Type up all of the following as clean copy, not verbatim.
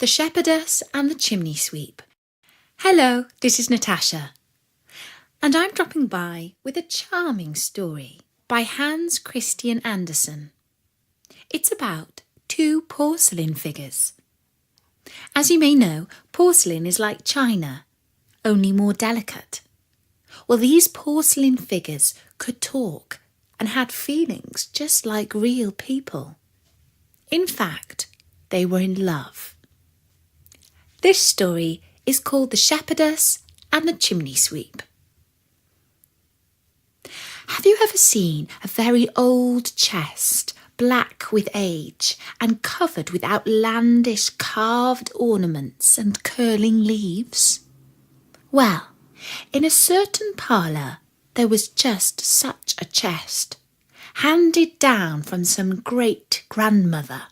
The Shepherdess and the Chimney Sweep. Hello, this is Natasha, and I'm dropping by with a charming story by Hans Christian Andersen. It's about two porcelain figures. As you may know, porcelain is like china, only more delicate. Well, these porcelain figures could talk and had feelings just like real people. In fact, they were in love. This story is called The Shepherdess and the Chimney Sweep. Have you ever seen a very old chest, black with age and covered with outlandish carved ornaments and curling leaves? Well, in a certain parlour there was just such a chest, handed down from some great-grandmother.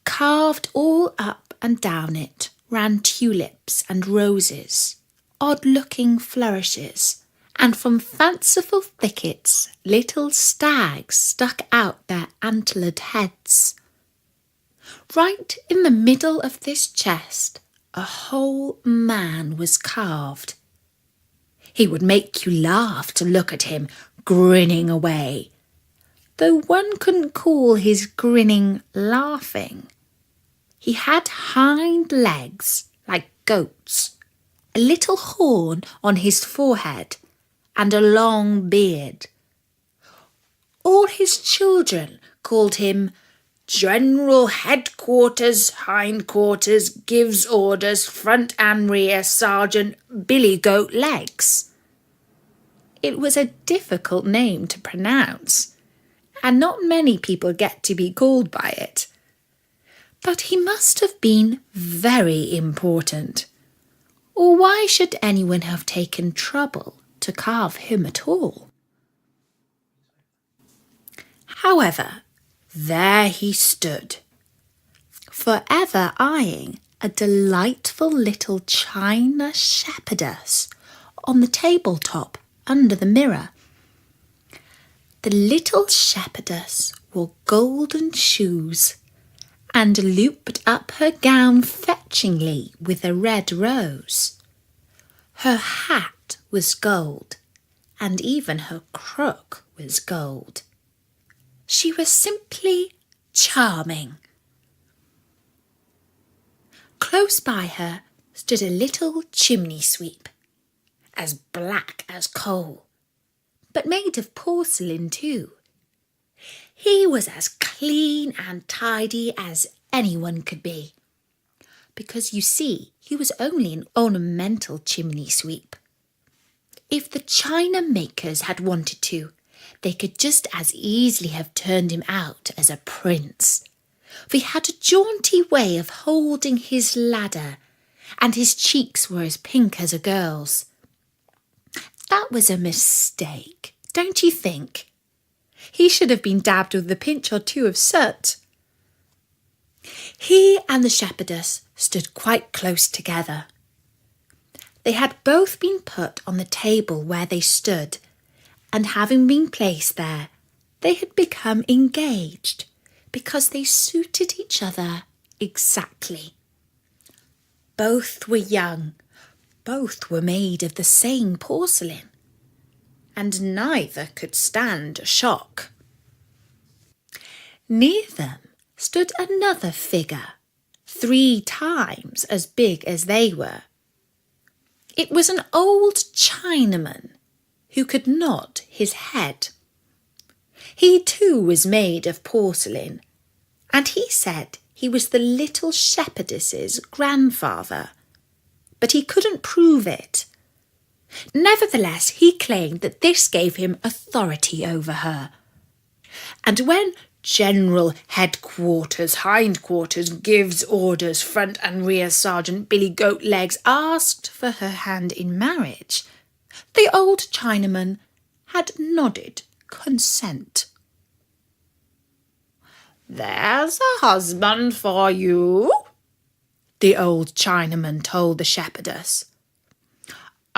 Carved all up and down it ran tulips and roses, odd-looking flourishes, and from fanciful thickets little stags stuck out their antlered heads. Right in the middle of this chest a whole man was carved. He would make you laugh to look at him grinning away, though one couldn't call his grinning laughing. He had hind legs like goats, a little horn on his forehead, and a long beard. All his children called him General Headquarters, Hindquarters, Gives Orders, Front and Rear Sergeant Billy Goat Legs. It was a difficult name to pronounce, and not many people get to be called by it. But he must have been very important, or why should anyone have taken trouble to carve him at all? However, there he stood, forever eyeing a delightful little china shepherdess on the tabletop under the mirror. The little shepherdess wore golden shoes and looped up her gown fetchingly with a red rose. Her hat was gold, and even her crook was gold. She was simply charming. Close by her stood a little chimney sweep, as black as coal, but made of porcelain too. He was as clean and tidy as anyone could be, because you see, he was only an ornamental chimney sweep. If the china makers had wanted to, they could just as easily have turned him out as a prince, for he had a jaunty way of holding his ladder, and his cheeks were as pink as a girl's. That was a mistake, don't you think? He should have been dabbed with a pinch or two of soot. He and the shepherdess stood quite close together. They had both been put on the table where they stood, and having been placed there, they had become engaged because they suited each other exactly. Both were young, both were made of the same porcelain, and neither could stand a shock. Near them stood another figure, 3 times as big as they were. It was an old Chinaman who could nod his head. He too was made of porcelain, and he said he was the little shepherdess's grandfather, but he couldn't prove it. Nevertheless, he claimed that this gave him authority over her. And when General Headquarters, Hindquarters, Gives Orders, Front and Rear Sergeant Billy Goat Legs asked for her hand in marriage, the old Chinaman had nodded consent. "There's a husband for you," the old Chinaman told the shepherdess.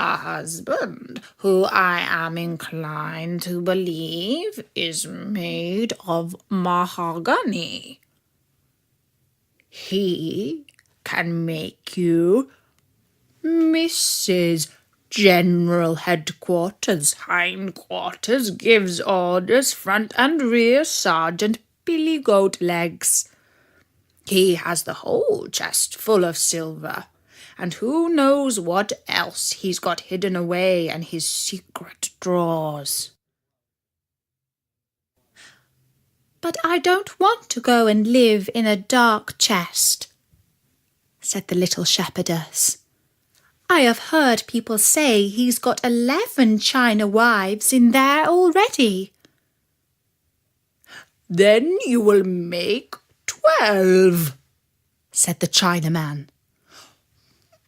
"A husband who I am inclined to believe is made of mahogany. He can make you Mrs. General Headquarters, Hindquarters, gives orders, front and rear, Sergeant Billy Goat Legs. He has the whole chest full of silver, and who knows what else he's got hidden away in his secret drawers. But I don't want to go and live in a dark chest, said the little shepherdess. I have heard people say he's got 11 China wives in there already. Then you will make 12, said the Chinaman.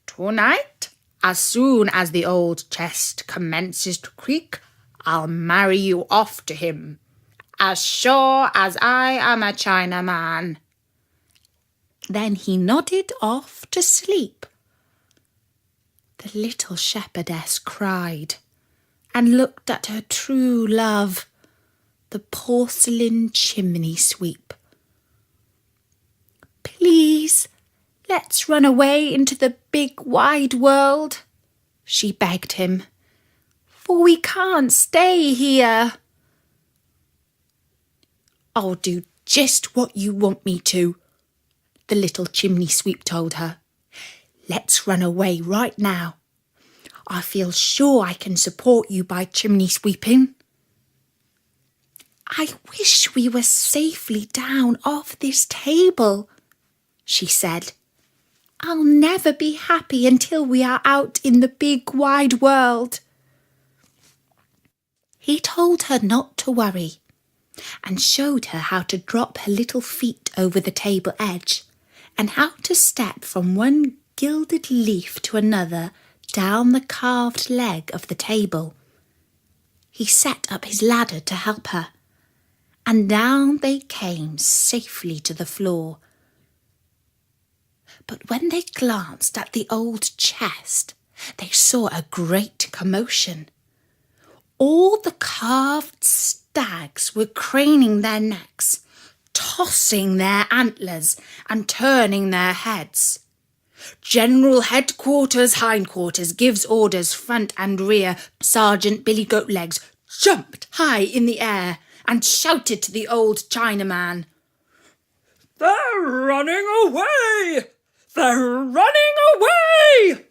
Tonight, as soon as the old chest commences to creak, I'll marry you off to him, as sure as I am a Chinaman. Then he nodded off to sleep. The little shepherdess cried and looked at her true love, the porcelain chimney sweep. Please, let's run away into the big wide world, she begged him, for we can't stay here. I'll do just what you want me to, the little chimney sweep told her. Let's run away right now. I feel sure I can support you by chimney sweeping. I wish we were safely down off this table, she said. I'll never be happy until we are out in the big wide world. He told her not to worry and showed her how to drop her little feet over the table edge and how to step from one gilded leaf to another down the carved leg of the table. He set up his ladder to help her, and down they came safely to the floor. But when they glanced at the old chest, they saw a great commotion. All the carved stags were craning their necks, tossing their antlers and turning their heads. General Headquarters, Hindquarters, gives orders, front and rear. Sergeant Billy Goat Legs jumped high in the air and shouted to the old Chinaman, "They're running away! They're running away!"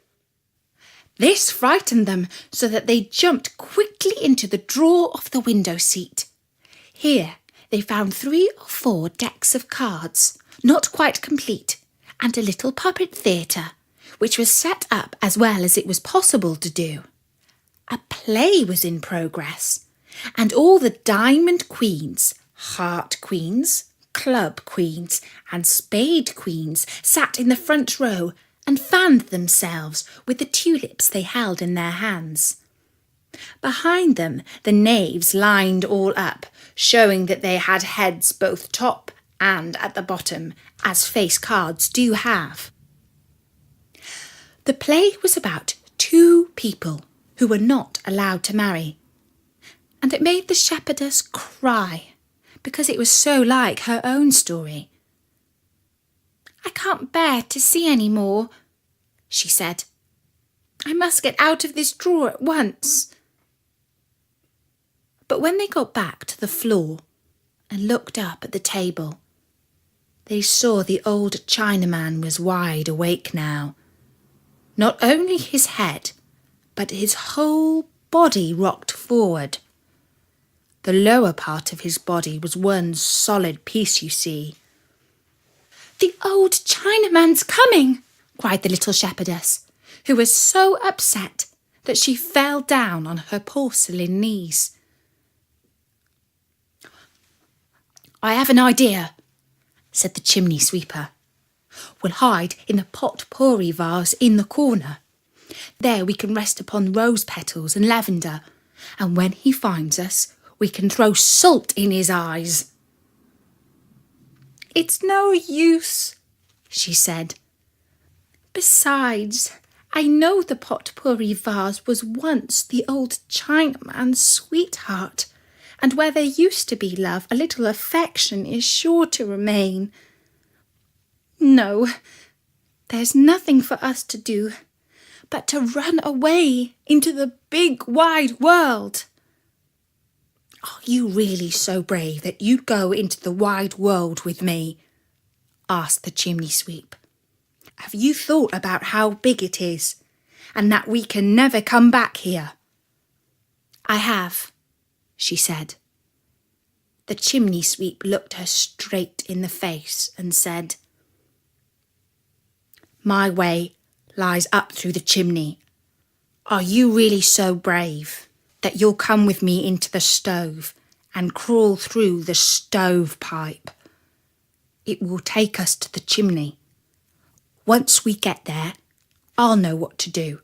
This frightened them so that they jumped quickly into the drawer of the window seat. Here they found 3 or 4 decks of cards, not quite complete, and a little puppet theatre, which was set up as well as it was possible to do. A play was in progress, and all the diamond queens, heart queens, club queens, and spade queens sat in the front row and fanned themselves with the tulips they held in their hands. Behind them, the knaves lined all up, showing that they had heads both top and at the bottom, as face cards do have. The play was about 2 people who were not allowed to marry, and it made the shepherdess cry because it was so like her own story. I can't bear to see any more, she said. I must get out of this drawer at once. But when they got back to the floor and looked up at the table, they saw the old Chinaman was wide awake now. Not only his head, but his whole body rocked forward. The lower part of his body was one solid piece, you see. The old Chinaman's coming, cried the little shepherdess, who was so upset that she fell down on her porcelain knees. I have an idea, said the chimney sweeper. We'll hide in the pot-pourri vase in the corner. There we can rest upon rose petals and lavender, and when he finds us, we can throw salt in his eyes. It's no use, she said. Besides, I know the pot-pourri vase was once the old Chinaman's sweetheart, and where there used to be love, a little affection is sure to remain. No, There's nothing for us to do but to run away into the big wide world. Are you really so brave that you'd go into the wide world with me? Asked the chimney sweep. Have you thought about how big it is and that we can never come back here? I have, she said. The chimney sweep looked her straight in the face and said, My way lies up through the chimney. Are you really so brave that you'll come with me into the stove and crawl through the stovepipe? It will take us to the chimney. Once we get there, I'll know what to do.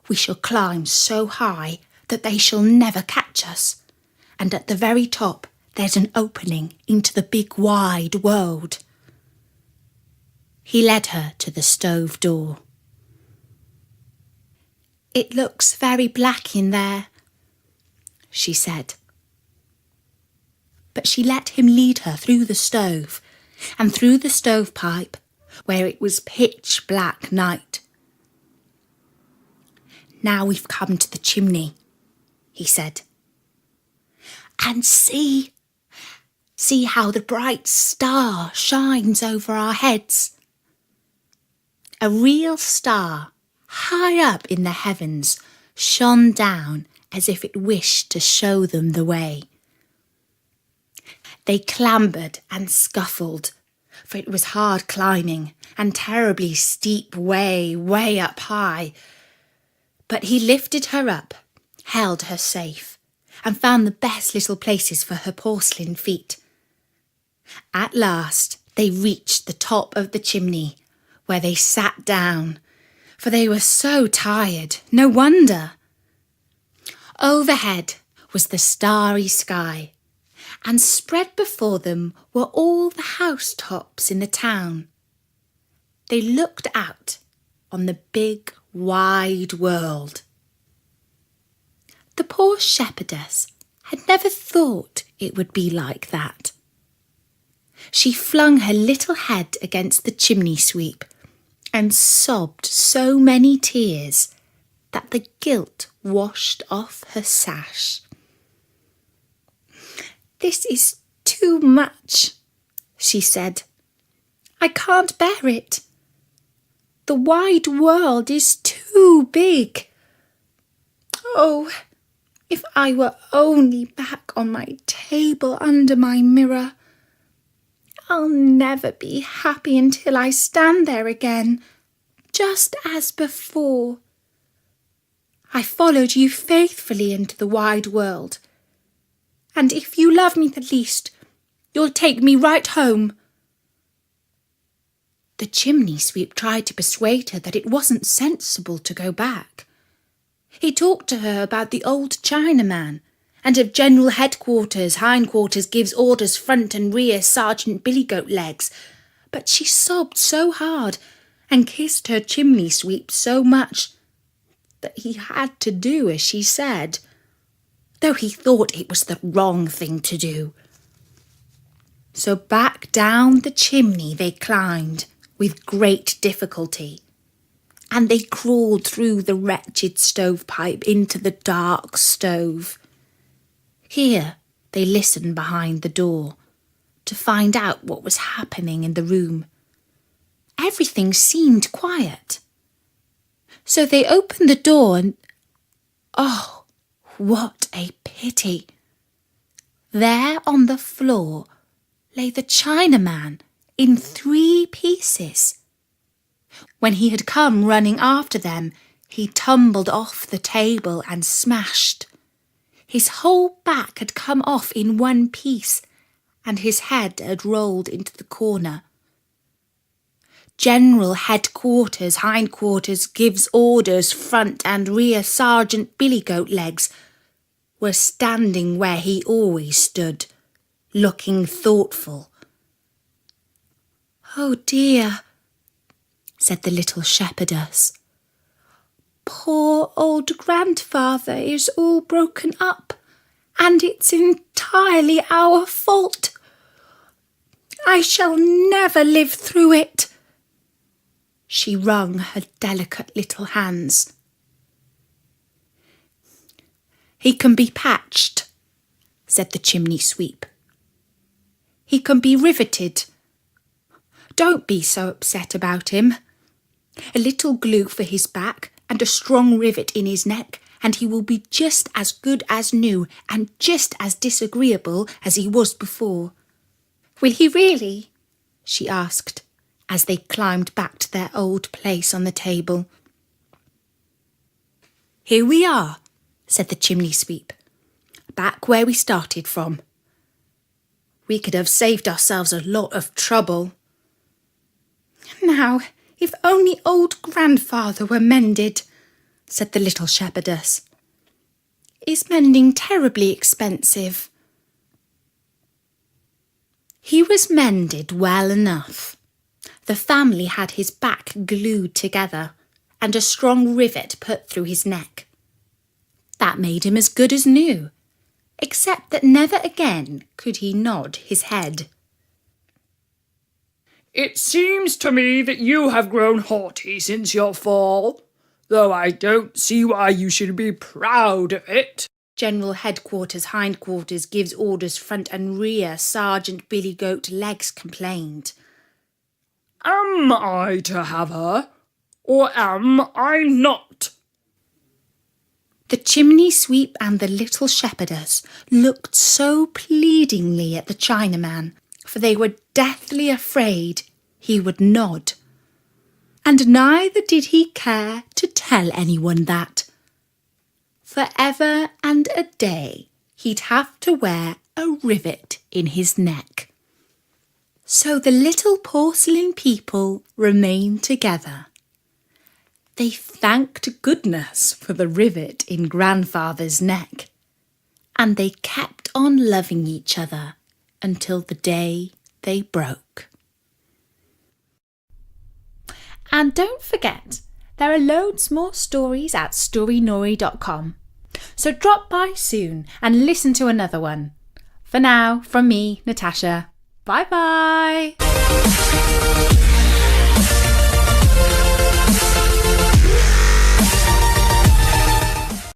We shall climb so high that they shall never catch us, and at the very top there's an opening into the big wide world. He led her to the stove door. It looks very black in there, she said. But she let him lead her through the stove and through the stovepipe where it was pitch black night. Now we've come to the chimney, he said. And see how the bright star shines over our heads. A real star, high up in the heavens, shone down as if it wished to show them the way. They clambered and scuffled, for it was hard climbing and terribly steep way up high. But he lifted her up, held her safe, and found the best little places for her porcelain feet. At last they reached the top of the chimney, where they sat down, for they were so tired, no wonder. Overhead was the starry sky, and spread before them were all the housetops in the town. They looked out on the big, wide world. The poor shepherdess had never thought it would be like that. She flung her little head against the chimney sweep and sobbed so many tears that the gilt washed off her sash. This is too much, she said. I can't bear it. The wide world is too big. Oh, if I were only back on my table under my mirror. I'll never be happy until I stand there again, just as before. I followed you faithfully into the wide world, and if you love me the least, you'll take me right home. The chimney sweep tried to persuade her that it wasn't sensible to go back. He talked to her about the old Chinaman, and of General Headquarters, Hindquarters gives orders, front and rear, Sergeant Billygoat-Legs. But she sobbed so hard and kissed her chimney sweep so much that he had to do as she said, though he thought it was the wrong thing to do. So back down the chimney they climbed with great difficulty, and they crawled through the wretched stovepipe into the dark stove. Here they listened behind the door to find out what was happening in the room. Everything seemed quiet. So they opened the door and, oh, what a pity! There on the floor lay the Chinaman in 3 pieces. When he had come running after them, he tumbled off the table and smashed. His whole back had come off in 1 piece, and his head had rolled into the corner. General Headquarters, Hindquarters gives orders, front and rear, Sergeant Billygoat-Legs were standing where he always stood, looking thoughtful. Oh dear, said the little shepherdess. Poor old grandfather is all broken up, and it's entirely our fault. I shall never live through it. She wrung her delicate little hands. "He can be patched," said the chimney sweep. "He can be riveted. Don't be so upset about him. A little glue for his back and a strong rivet in his neck, and he will be just as good as new and just as disagreeable as he was before." "Will he really?" she asked, as they climbed back to their old place on the table. "Here we are," said the chimney sweep, "back where we started from. We could have saved ourselves a lot of trouble." "Now, if only old grandfather were mended," said the little shepherdess. "Is mending terribly expensive?" He was mended well enough. The family had his back glued together and a strong rivet put through his neck. That made him as good as new, except that never again could he nod his head. "It seems to me that you have grown haughty since your fall, though I don't see why you should be proud of it." General Headquarters Hindquarters gives orders front and rear, Sergeant Billy Goat Legs complained. "Am I to have her, or am I not?" The chimney sweep and the little shepherdess looked so pleadingly at the Chinaman, for they were deathly afraid he would nod. And neither did he care to tell anyone that. Forever and a day he'd have to wear a rivet in his neck. So the little porcelain people remained together. They thanked goodness for the rivet in Grandfather's neck, and they kept on loving each other until the day they broke. And don't forget, there are loads more stories at storynori.com. So drop by soon and listen to another one. For now, from me, Natasha, bye-bye.